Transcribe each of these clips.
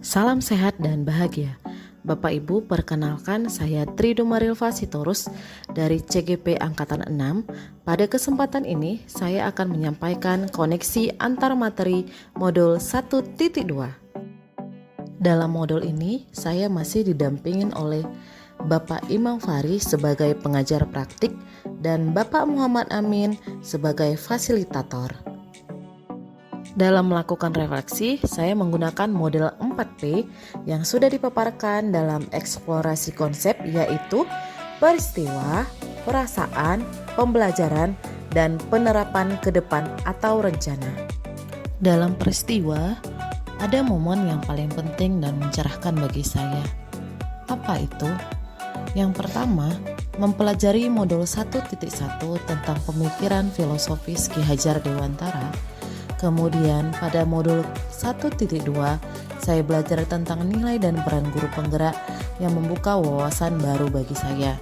Salam sehat dan bahagia. Bapak Ibu, perkenalkan saya Tridumarilva Sitorus dari CGP Angkatan 6. Pada kesempatan ini saya akan menyampaikan koneksi antar materi modul 1.2. Dalam modul ini saya masih didampingin oleh Bapak Imam Fari sebagai pengajar praktik dan Bapak Muhammad Amin sebagai fasilitator. Dalam melakukan refleksi, saya menggunakan model 4P yang sudah dipaparkan dalam eksplorasi konsep, yaitu peristiwa, perasaan, pembelajaran, dan penerapan ke depan atau rencana. Dalam peristiwa, ada momen yang paling penting dan mencerahkan bagi saya. Apa itu? Yang pertama, mempelajari modul 1.1 tentang pemikiran filosofis Ki Hajar Dewantara. Kemudian pada modul 1.2 saya belajar tentang nilai dan peran guru penggerak yang membuka wawasan baru bagi saya.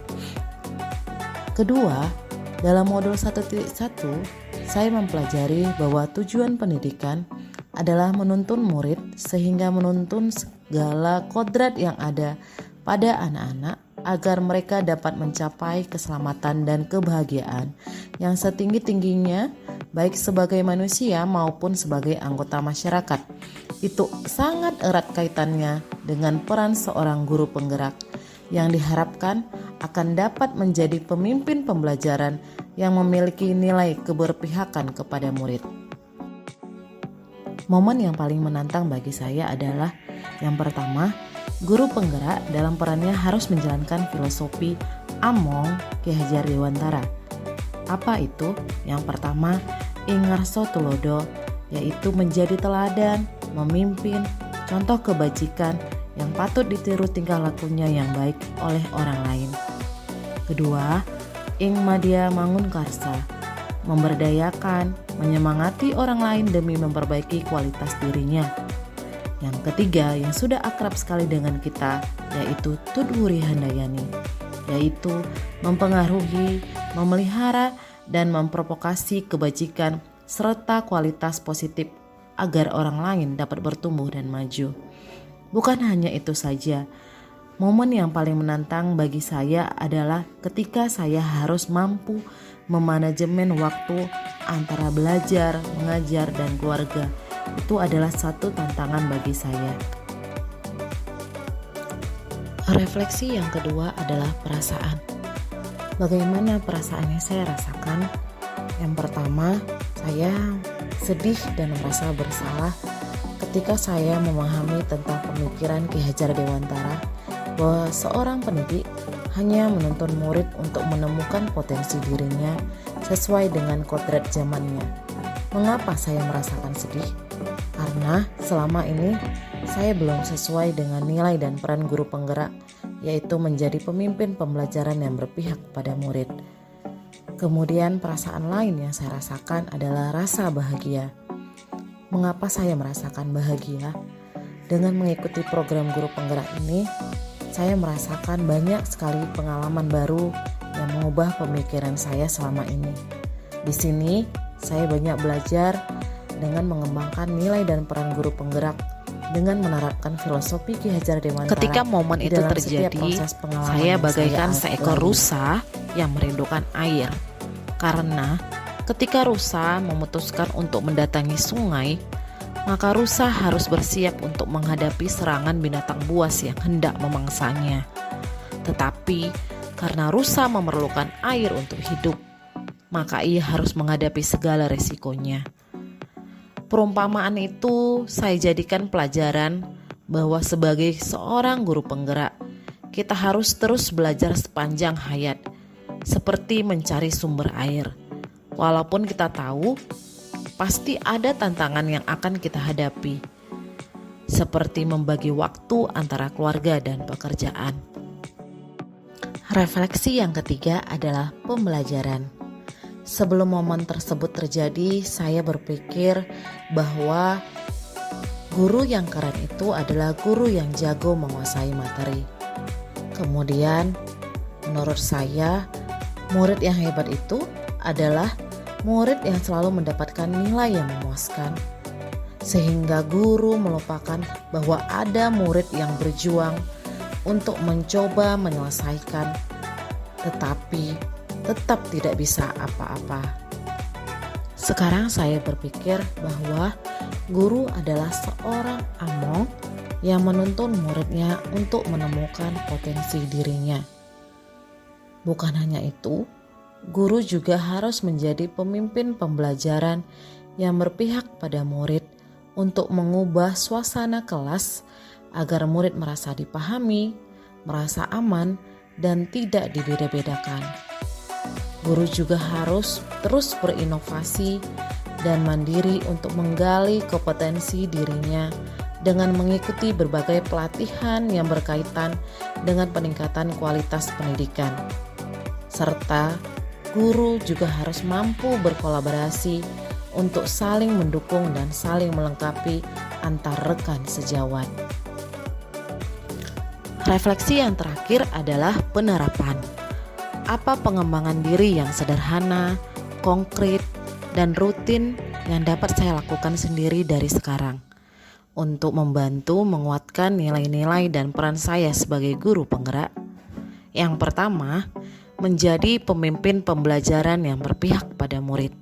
Kedua, dalam modul 1.1 saya mempelajari bahwa tujuan pendidikan adalah menuntun murid sehingga menuntun segala kodrat yang ada pada anak-anak agar mereka dapat mencapai keselamatan dan kebahagiaan yang setinggi-tingginya baik sebagai manusia maupun sebagai anggota masyarakat. Itu sangat erat kaitannya dengan peran seorang guru penggerak yang diharapkan akan dapat menjadi pemimpin pembelajaran yang memiliki nilai keberpihakan kepada murid. Momen yang paling menantang bagi saya adalah yang pertama, guru penggerak dalam perannya harus menjalankan filosofi Among Ki Hajar Dewantara. Apa itu? Yang pertama, ingarso tulodo, yaitu menjadi teladan, memimpin, contoh kebajikan yang patut ditiru tingkah lakunya yang baik oleh orang lain. Kedua, ing madya mangun karsa, memberdayakan, menyemangati orang lain demi memperbaiki kualitas dirinya. Yang ketiga yang sudah akrab sekali dengan kita yaitu Tudwuri Handayani, yaitu mempengaruhi, memelihara, dan memprovokasi kebajikan serta kualitas positif agar orang lain dapat bertumbuh dan maju. Bukan hanya itu saja, momen yang paling menantang bagi saya adalah ketika saya harus mampu memanajemen waktu antara belajar, mengajar, dan keluarga. Itu adalah satu tantangan bagi saya. Refleksi yang kedua adalah perasaan. Bagaimana perasaan yang saya rasakan? Yang pertama, saya sedih dan merasa bersalah ketika saya memahami tentang pemikiran Ki Hajar Dewantara bahwa seorang pendidik hanya menuntun murid untuk menemukan potensi dirinya sesuai dengan kodrat zamannya. Mengapa saya merasakan sedih? Karena selama ini saya belum sesuai dengan nilai dan peran guru penggerak, yaitu menjadi pemimpin pembelajaran yang berpihak pada murid. Kemudian perasaan lain yang saya rasakan adalah rasa bahagia. Mengapa saya merasakan bahagia? Dengan mengikuti program guru penggerak ini, saya merasakan banyak sekali pengalaman baru yang mengubah pemikiran saya selama ini. Di sini saya banyak belajar dengan mengembangkan nilai dan peran guru penggerak dengan menerapkan filosofi Ki Hajar Dewantara. Ketika momen itu terjadi, saya bagaikan seekor rusa yang merindukan air. Karena ketika rusa memutuskan untuk mendatangi sungai, maka rusa harus bersiap untuk menghadapi serangan binatang buas yang hendak memangsanya. Tetapi karena rusa memerlukan air untuk hidup, maka ia harus menghadapi segala resikonya. Perumpamaan itu saya jadikan pelajaran bahwa sebagai seorang guru penggerak, kita harus terus belajar sepanjang hayat, seperti mencari sumber air. Walaupun kita tahu, pasti ada tantangan yang akan kita hadapi, seperti membagi waktu antara keluarga dan pekerjaan. Refleksi yang ketiga adalah pembelajaran. Sebelum momen tersebut terjadi, saya berpikir bahwa guru yang keren itu adalah guru yang jago menguasai materi. Kemudian, menurut saya, murid yang hebat itu adalah murid yang selalu mendapatkan nilai yang memuaskan. sehingga guru melupakan bahwa ada murid yang berjuang untuk mencoba menyelesaikan, tetapi tetap tidak bisa apa-apa. Sekarang saya berpikir bahwa guru adalah seorang among yang menuntun muridnya untuk menemukan potensi dirinya. Bukan hanya itu, guru juga harus menjadi pemimpin pembelajaran yang berpihak pada murid untuk mengubah suasana kelas agar murid merasa dipahami, merasa aman, dan tidak dibeda-bedakan. Guru juga harus terus berinovasi dan mandiri untuk menggali kompetensi dirinya dengan mengikuti berbagai pelatihan yang berkaitan dengan peningkatan kualitas pendidikan. Serta guru juga harus mampu berkolaborasi untuk saling mendukung dan saling melengkapi antar rekan sejawat. Refleksi yang terakhir adalah penerapan. Apa pengembangan diri yang sederhana, konkret, dan rutin yang dapat saya lakukan sendiri dari sekarang untuk membantu menguatkan nilai-nilai dan peran saya sebagai guru penggerak? Yang pertama, menjadi pemimpin pembelajaran yang berpihak pada murid.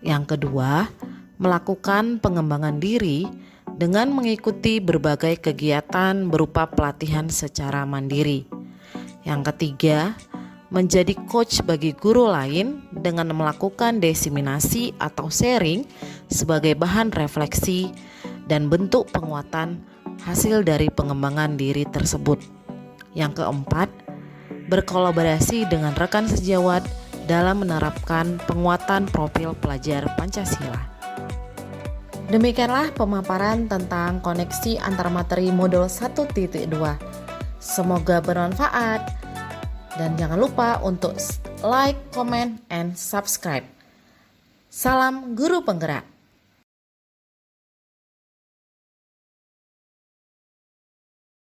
Yang kedua, melakukan pengembangan diri dengan mengikuti berbagai kegiatan berupa pelatihan secara mandiri. Yang ketiga, menjadi coach bagi guru lain dengan melakukan diseminasi atau sharing sebagai bahan refleksi dan bentuk penguatan hasil dari pengembangan diri tersebut. Yang keempat, berkolaborasi dengan rekan sejawat dalam menerapkan penguatan profil pelajar Pancasila. Demikianlah pemaparan tentang koneksi antar materi modul 1.2. Semoga bermanfaat dan jangan lupa untuk like, comment, and subscribe. Salam Guru Penggerak.